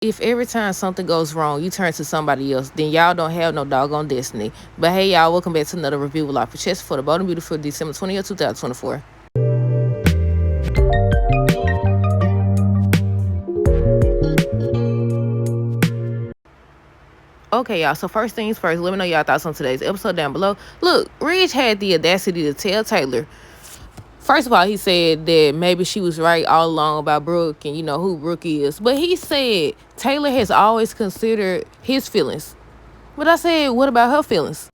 If every time something goes wrong, you turn to somebody else, then y'all don't have no doggone destiny. But hey, y'all, welcome back to another review of Life for Chess for the Bold and Beautiful December 20th, 2024. Okay, y'all, so first things first, let me know y'all thoughts on today's episode down below. Look, Ridge had the audacity to tell Taylor. First of all, he said that maybe she was right all along about Brooke and who Brooke is. But he said Taylor has always considered his feelings. But I said, what about her feelings?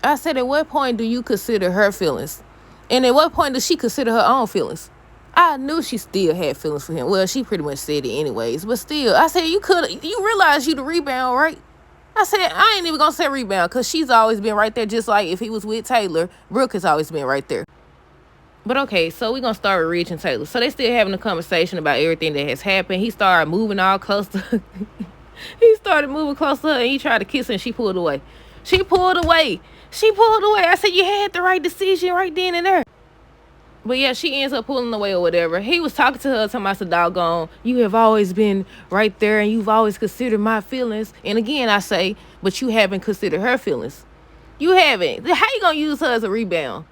I said, at what point do you consider her feelings? And at what point does she consider her own feelings? I knew she still had feelings for him. Well, she pretty much said it anyways. But still, I said, you realize you the rebound, right? I said, I ain't even gonna say rebound because she's always been right there. Just like if he was with Taylor, Brooke has always been right there. But okay, so we're going to start with Ridge and Taylor. So they still having a conversation about everything that has happened. He started moving all close to he started moving close to her and he tried to kiss her and she pulled away. She pulled away. I said, you had the right decision right then and there. But yeah, she ends up pulling away or whatever. He was talking to her, talking about the doggone, you have always been right there and you've always considered my feelings. And again, I say, but you haven't considered her feelings. You haven't. How you going to use her as a rebound?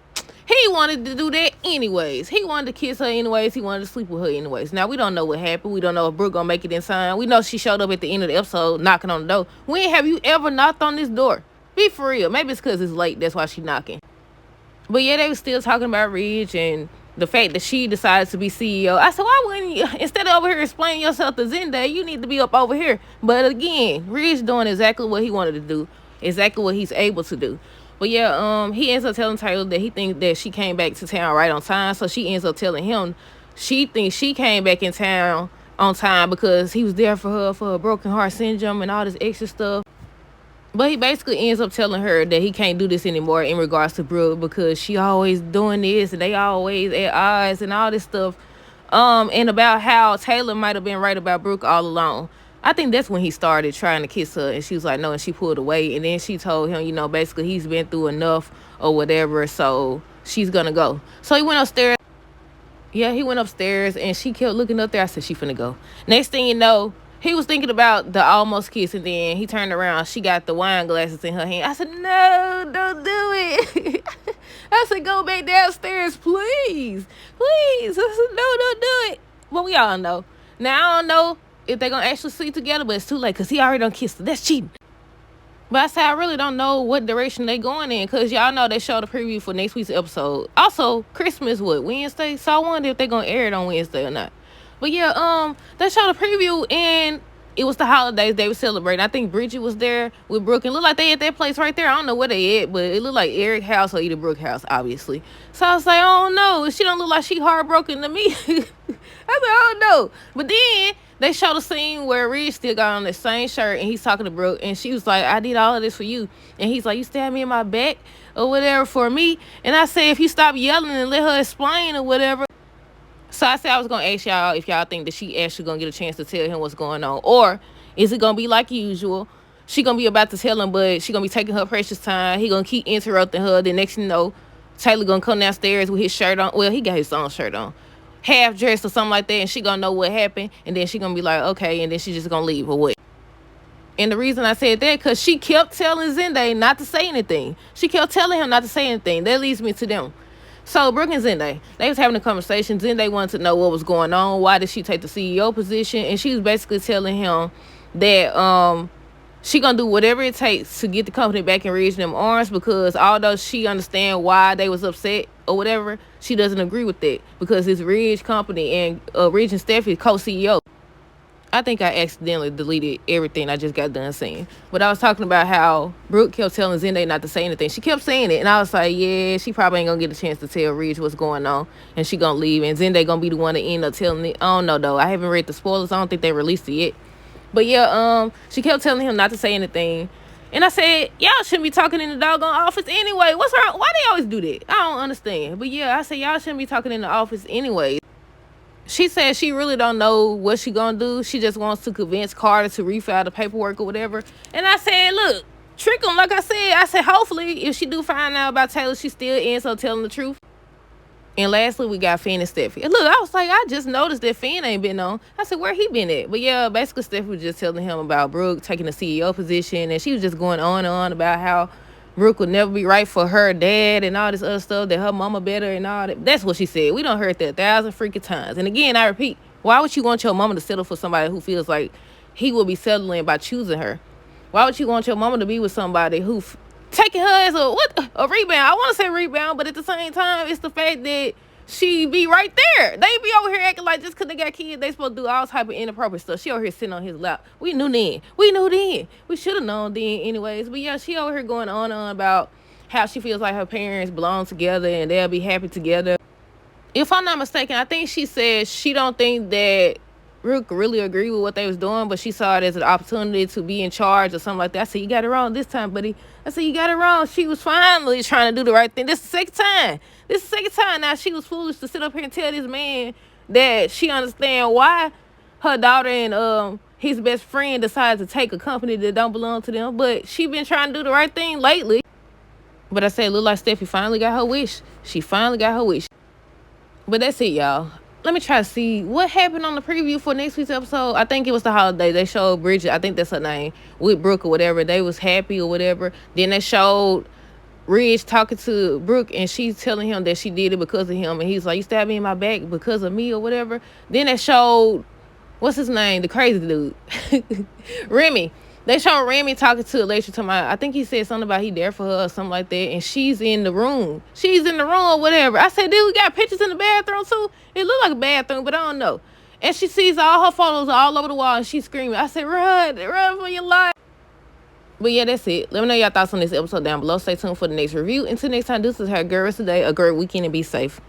He wanted to do that anyways. He wanted to kiss her anyways. He wanted to sleep with her anyways. Now, we don't know what happened. We don't know if Brooke gonna make it in time. We know she showed up at the end of the episode knocking on the door. When have you ever knocked on this door? Be for real. Maybe it's because it's late. That's why she knocking. But yeah, they were still talking about Ridge and the fact that she decided to be CEO. I said, why wouldn't you, instead of over here explaining yourself to Zendaya, you need to be up over here. But again, Ridge doing exactly what he wanted to do. Exactly what he's able to do. But yeah, he ends up telling Taylor that he thinks that she came back to town right on time. So she ends up telling him she thinks she came back in town on time because he was there for her for a broken heart syndrome and all this extra stuff. But he basically ends up telling her that he can't do this anymore in regards to Brooke because she always doing this and they always at odds and all this stuff. And about how Taylor might have been right about Brooke all along. I think that's when he started trying to kiss her and she was like, no, and she pulled away. And then she told him, basically he's been through enough or whatever, so she's gonna go. So he went upstairs. Yeah, he went upstairs and she kept looking up there. I said, she finna go. Next thing you know, he was thinking about the almost kiss and then he turned around. She got the wine glasses in her hand. I said, no, don't do it. I said, go back downstairs, please. Please. I said, no, don't do it. But we all know. Now, I don't know if they're going to actually sleep together, but it's too late because he already done kissed her. That's cheating. But I said, I really don't know what direction they going in because y'all know they showed a preview for next week's episode. Also, Christmas, Wednesday? So I wonder if they're going to air it on Wednesday or not. But yeah, they showed a preview and it was the holidays they were celebrating. I think Bridget was there with Brooke and looked like they at that place right there. I don't know where they at, but it looked like Eric's house or either Brooke's house, obviously. So I was like, I don't know. She don't look like she heartbroken to me. I said, I don't know. But then they showed a scene where Ridge still got on the same shirt and he's talking to Brooke and she was like, I did all of this for you. And he's like, you stabbed me in my back or whatever for me. And I said, if you stop yelling and let her explain or whatever. So I said I was going to ask y'all if y'all think that she actually going to get a chance to tell him what's going on. Or is it going to be like usual? She going to be about to tell him, but she going to be taking her precious time. He going to keep interrupting her. The next thing you know, Taylor going to come downstairs with his shirt on. Well, he got his own shirt on. Half dressed or something like that. And she going to know what happened. And then she going to be like, okay. And then she just going to leave or what? And the reason I said that, because she kept telling Zendaya not to say anything. She kept telling him not to say anything. That leads me to them. So Brooke and Zendaya, they was having a conversation. Zendaya wanted to know what was going on. Why did she take the CEO position? And she was basically telling him that she gonna do whatever it takes to get the company back in Ridge and them arms because although she understand why they was upset or whatever, she doesn't agree with that because it's Ridge company and Ridge and Steffi co-CEO. I think I accidentally deleted everything I just got done saying. But I was talking about how Brooke kept telling Zendaya not to say anything. She kept saying it. And I was like, yeah, she probably ain't going to get a chance to tell Ridge what's going on. And she going to leave. And Zendaya going to be the one to end up telling it. I don't know, though. I haven't read the spoilers. I don't think they released it yet. But yeah, she kept telling him not to say anything. And I said, y'all shouldn't be talking in the doggone office anyway. What's wrong? Why they always do that? I don't understand. But yeah, I said, y'all shouldn't be talking in the office anyway. She said she really don't know what she gonna do. She just wants to convince Carter to refile the paperwork or whatever. And I said, look, trick him. Like I said, hopefully if she do find out about Taylor, she still ends up telling the truth. And lastly, we got Finn and Steffi. And look, I was like, I just noticed that Finn ain't been on. I said, where he been at? But yeah, basically Steffi was just telling him about Brooke taking the CEO position, and she was just going on and on about how Brooke would never be right for her dad and all this other stuff, that her mama better and all that. That's what she said. We done heard that 1,000 freaking times. And again, I repeat, why would you want your mama to settle for somebody who feels like he will be settling by choosing her? Why would you want your mama to be with somebody who taking her as a rebound? I want to say rebound, but at the same time, it's the fact that she be right there. They be over here acting like just because they got kids, they supposed to do all type of inappropriate stuff. She over here sitting on his lap. We knew then. We should have known then anyways. But yeah, she over here going on and on about how she feels like her parents belong together and they'll be happy together. If I'm not mistaken, I think she said she don't think that Rook really agreed with what they was doing, but she saw it as an opportunity to be in charge or something like that. I said, you got it wrong this time, buddy. I said, you got it wrong. She was finally trying to do the right thing. This is the second time. Now she was foolish to sit up here and tell this man that she understand why her daughter and his best friend decided to take a company that don't belong to them. But she been trying to do the right thing lately. But I said, it look like Steffi finally got her wish. She finally got her wish. But that's it, y'all. Let me try to see what happened on the preview for next week's episode. I think it was the holiday. They showed Bridget, I think that's her name, with Brooke or whatever. They was happy or whatever. Then they showed Ridge talking to Brooke, and she's telling him that she did it because of him. And he's like, you stabbed me in my back because of me or whatever. Then they showed, what's his name? The crazy dude. Remy. They showed Remy talking to Electra, talking about, I think he said something about he there for her or something like that, and she's in the room. Or whatever. I said, dude, we got pictures in the bathroom too? It looked like a bathroom, but I don't know. And she sees all her photos all over the wall, and she's screaming. I said, run for your life. But yeah, that's it. Let me know your thoughts on this episode down below. Stay tuned for the next review. Until next time, this is her girl today. A great weekend and be safe.